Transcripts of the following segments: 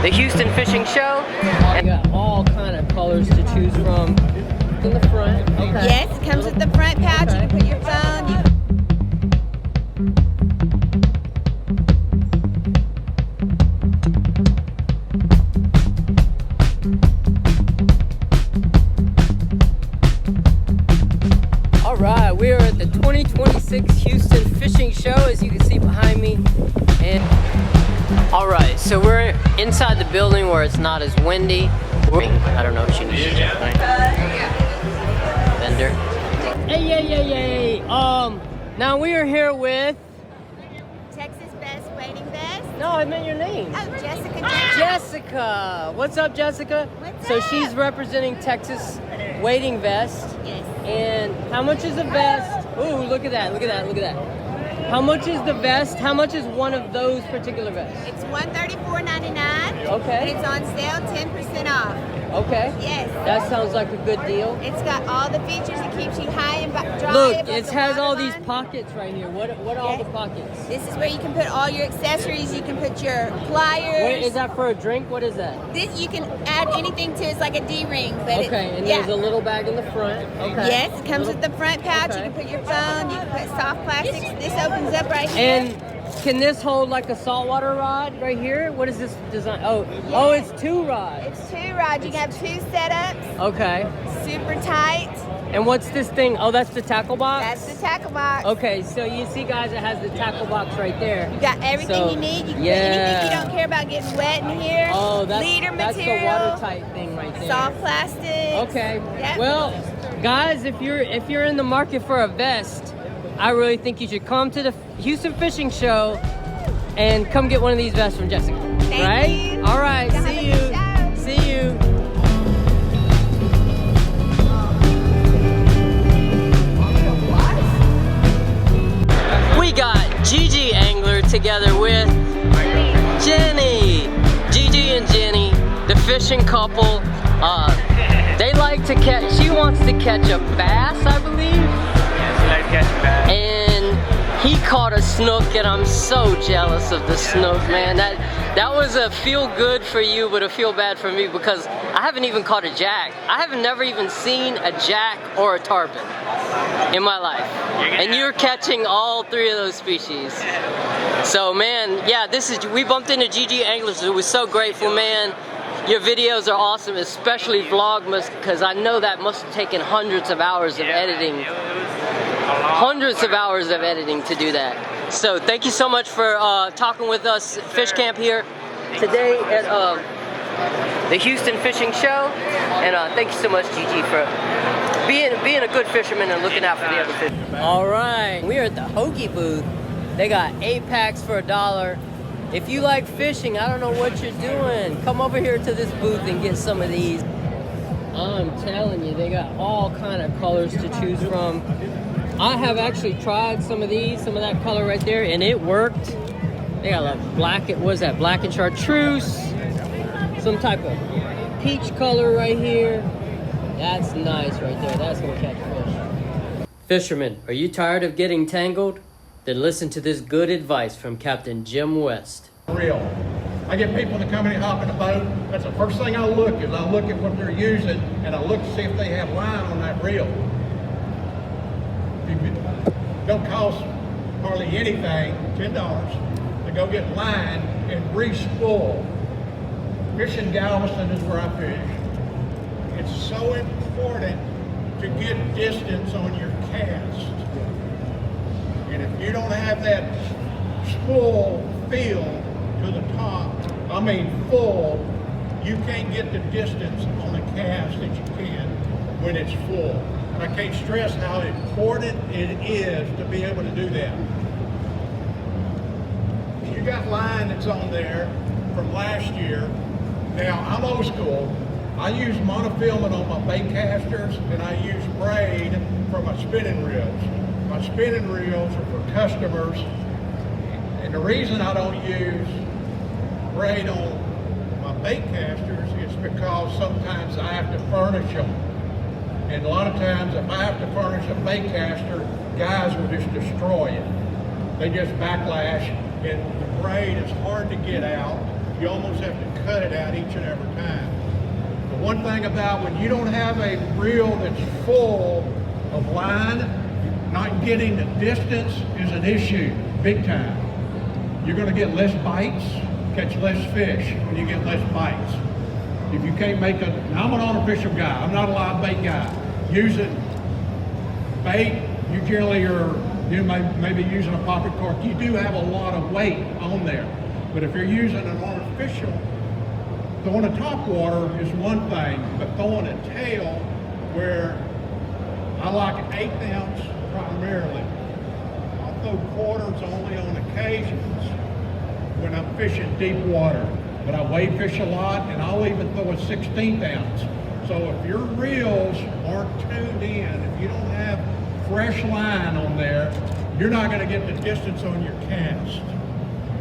the Houston Fishing Show. And got all kind of colors to choose from. In the front, okay. Yes, it comes with the front pouch. Okay. You can put your phone. All right, we are at the 2026 Houston Fishing Show, as you can see behind me. And all right, so we're inside the building where it's not as windy. I don't know if she needs to vendor. Hey. Now we are here with Texas Best Wading Vest. No, I meant your name. Oh, Jessica. Jessica. What's up, Jessica? What's so up? she's representing Texas Wading Vest. Yes. And how much is a vest? Ooh, look at that. How much is the vest? How much is one of those particular vests? It's $134.99. Okay. And it's on sale, 10% off. Okay. Yes. That sounds like a good deal. It's got all the features. It keeps you high and dry. Look, above it the has all these waterline. pockets right here. What are all the Yes. pockets? This is where you can put all your accessories. You can put your pliers. What is that for a drink? What is that? This you can add anything to. It's like a D-ring, but Okay, and yeah. there's a little bag in the front. Okay. Yes, it comes with the front pouch. Okay. You can put your phone. You can put soft plastics. This opens up right here. And can this hold like a saltwater rod right here? What is this design? Oh, it's 2 rods. It's 2 rods. You can have 2 setups. Okay. Super tight. And what's this thing? Oh, that's the tackle box? That's the tackle box. Okay, so you see, guys, it has the tackle box right there. You got everything So, you need. You can yeah. put anything you don't care about getting wet in here. Oh, Leader that's the material. watertight thing right there. Soft plastic. Okay. Yep. Well, guys, if you're in the market for a vest, I really think you should come to the Houston Fishing Show and come get one of these vests from Jessica. Thank right? you. All right. Y'all See have a you. good show. See you. We got GGAngler together with Jenny. GG and Jenny, the fishing couple. They like to catch, she wants to catch a bass, I believe. Yes, I like catching bass. And he caught a snook, and I'm so jealous of the snook, man. That was a feel good for you, but a feel bad for me, because I haven't even caught a jack. I have never even seen a jack or a tarpon in my life. And you're catching all 3 of those species. So man, yeah, we bumped into GGAnglers. It was so grateful, man. Your videos are awesome, especially Vlogmas, because I know that must have taken hundreds of hours of editing. Hundreds of hours of editing to do that. So thank you so much for talking with us, Fish Camp here today at the Houston Fishing Show. And thank you so much, GG, for being a good fisherman and looking out for the other fish. All right, we are at the Hogie booth. They got 8 packs for $1. If you like fishing, I don't know what you're doing. Come over here to this booth and get some of these. I'm telling you, they got all kind of colors to choose from. I have actually tried some of these, some of that color right there, and it worked. They got like black and chartreuse, some type of peach color right here. That's nice right there. That's gonna catch fish. Fishermen, are you tired of getting tangled? Then listen to this good advice from Captain Jim West. Reel. I get people to come in and hop in the boat. That's the first thing I look at what they're using, and I look to see if they have line on that reel. It don't cost hardly anything, $10, to go get line and re-spool. Fishing Galveston is where I fish. It's so important to get distance on your cast. And if you don't have that spool filled to the top, I mean full, you can't get the distance on the cast that you can when it's full. And I can't stress how important it is to be able to do that. You got line that's on there from last year. Now, I'm old school. I use monofilament on my bait casters, and I use braid for my spinning reels. My spinning reels are for customers, and the reason I don't use braid on my bait casters is because sometimes I have to furnish them. And a lot of times, if I have to furnish a bait caster, guys will just destroy it. They just backlash, and the braid is hard to get out. you almost have to cut it out each and every time. The one thing about when you don't have a reel that's full of line, not getting the distance is an issue, big time. You're gonna get less bites, catch less fish when you get less bites. If you can't make now I'm an artificial guy, I'm not a live bait guy. Using bait, you generally are, maybe using a poppet cork, you do have a lot of weight on there. But if you're using an artificial, throwing a top water is one thing, but throwing a tail where I like an 1/8 ounce primarily. I'll throw quarters only on occasions when I'm fishing deep water. But I wade fish a lot, and I'll even throw a 1/16 ounce. So if your reels aren't tuned in, if you don't have fresh line on there, you're not gonna get the distance on your cast.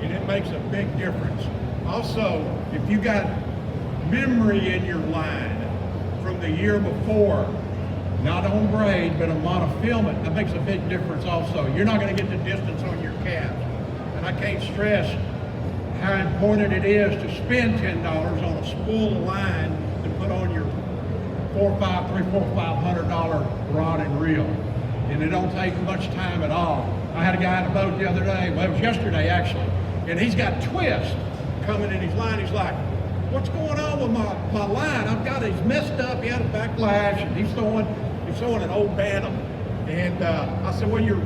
And it makes a big difference. Also, if you got memory in your line from the year before, not on braid, but a monofilament, that makes a big difference also. You're not gonna get the distance on your cast. And I can't stress how important it is to spend $10 on a spool of line to put on your $500 rod and reel. And it don't take much time at all. I had a guy in a boat the other day, well it was yesterday actually, and he's got twist coming in his line. He's like, what's going on with my line? I've got it, he's messed up, he had a backlash, and he's throwing an old bantam. And I said, well your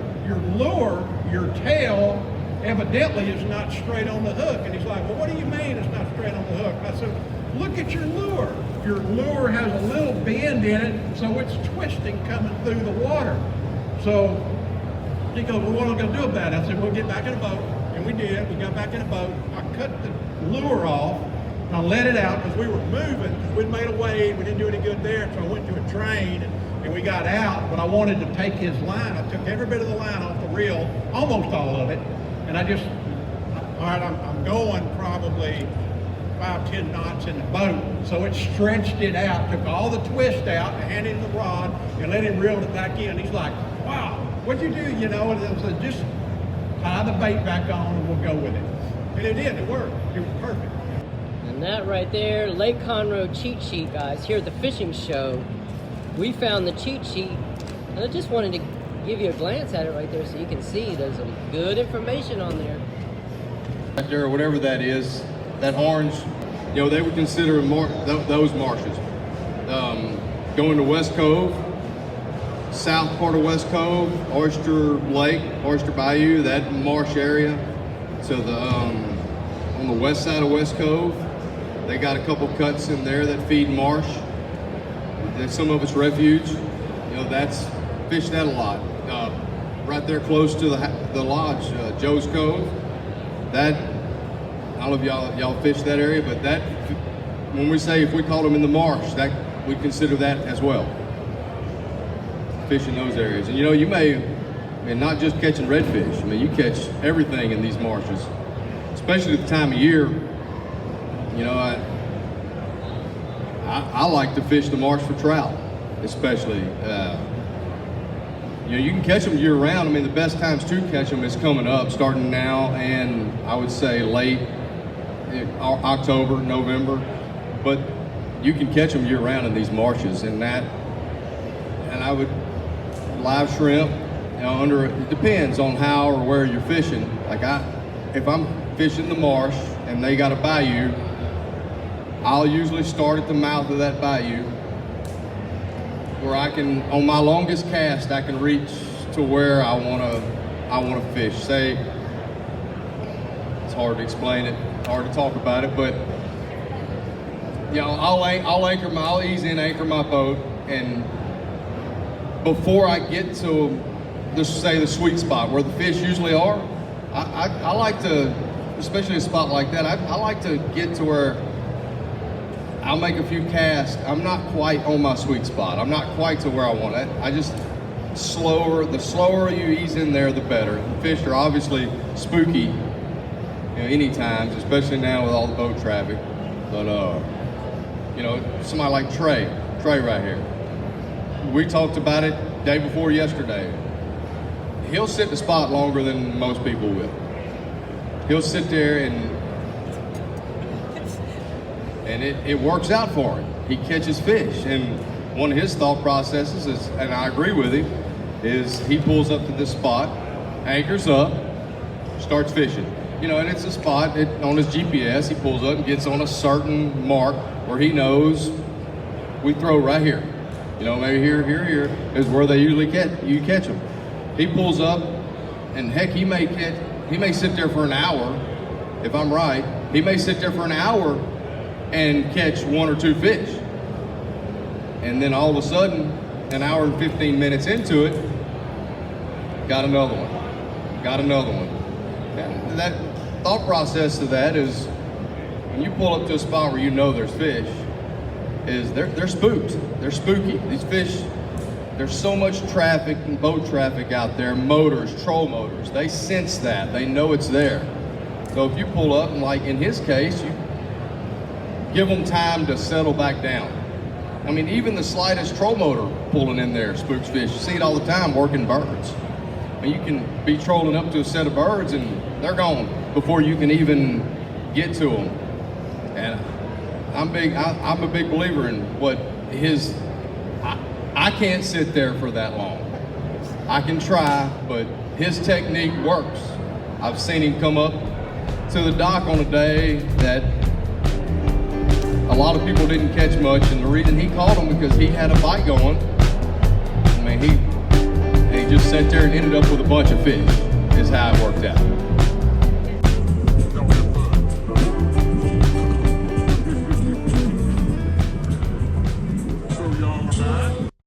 lure, your tail, evidently is not straight on the hook. And he's like, well, what do you mean it's not straight on the hook? And I said, look at your lure. Your lure has a little bend in it, so it's twisting coming through the water. So he goes, well, what am I gonna do about it? I said, we'll get back in the boat. And we did, we got back in the boat. I cut the lure off, and I let it out because we were moving, because we'd made a wave, we didn't do any good there, so I went to a train, and we got out, but I wanted to take his line. I took every bit of the line off the reel, almost all of it, and I just, all right, I'm going probably 5-10 knots in the boat. So it stretched it out, took all the twist out, and handed him the rod, and let him reel it back in. He's like, wow, what'd you do? You know, and I said, just tie the bait back on and we'll go with it. And it did, it worked. It was perfect. And that right there, Lake Conroe cheat sheet, guys. Here at the fishing show, we found the cheat sheet, and I just wanted to give you a glance at it right there so you can see there's some good information on there. Right there, whatever that is, that orange, you know, they would consider those marshes. Going to West Cove, south part of West Cove, Oyster Lake, Oyster Bayou, that marsh area. So on the west side of West Cove, they got a couple cuts in there that feed marsh. There's some of it's refuge. You know, that's fished that a lot. Right there close to the lodge, Joe's Cove. That, I don't know if y'all fish that area, but that, when we say if we caught them in the marsh, that we consider that as well. Fishing those areas. And you know, you may, and not just catching redfish, I mean, you catch everything in these marshes, especially at the time of year. You know, I like to fish the marsh for trout, especially. You know, you can catch them year round. I mean, the best times to catch them is coming up, starting now, and I would say late October, November. But you can catch them year round in these marshes, and I would live shrimp. You know, it depends on how or where you're fishing. Like if I'm fishing the marsh and they got a bayou, I'll usually start at the mouth of that bayou, where I can, on my longest cast, I can reach to where I wanna fish. Say, it's hard to explain it, hard to talk about it, but you know, I'll ease in, anchor my boat, and before I get to, let's say, the sweet spot where the fish usually are, I like to, especially a spot like that, I like to get to where I'll make a few casts. I'm not quite on my sweet spot. I'm not quite to where I want it. I just the slower you ease in there, the better. The fish are obviously spooky, you know, any times, especially now with all the boat traffic. But you know, somebody like Trey right here. We talked about it day before yesterday. He'll sit the spot longer than most people will. He'll sit there and And it works out for him. He catches fish. And one of his thought processes is, and I agree with him, is he pulls up to this spot, anchors up, starts fishing. You know, and it's a spot on his GPS. He pulls up and gets on a certain mark where he knows we throw right here. You know, maybe here is where they usually catch them. He pulls up, and heck, he may sit there for an hour, if I'm right. He may sit there for an hour and catch 1 or 2 fish. And then all of a sudden, an hour and 15 minutes into it, got another one. And that thought process to that is, when you pull up to a spot where you know there's fish, is they're spooked. They're spooky. These fish, there's so much traffic and boat traffic out there, motors, troll motors. They sense that. They know it's there. So if you pull up, and like in his case, you give them time to settle back down. I mean, even the slightest troll motor pulling in there spooks fish. You see it all the time working birds. And you can be trolling up to a set of birds and they're gone before you can even get to them. And I'm a big believer in what I can't sit there for that long. I can try, but his technique works. I've seen him come up to the dock on a day that a lot of people didn't catch much, and the reason he caught him because he had a bite going. I mean, he just sat there and ended up with a bunch of fish, is how it worked out.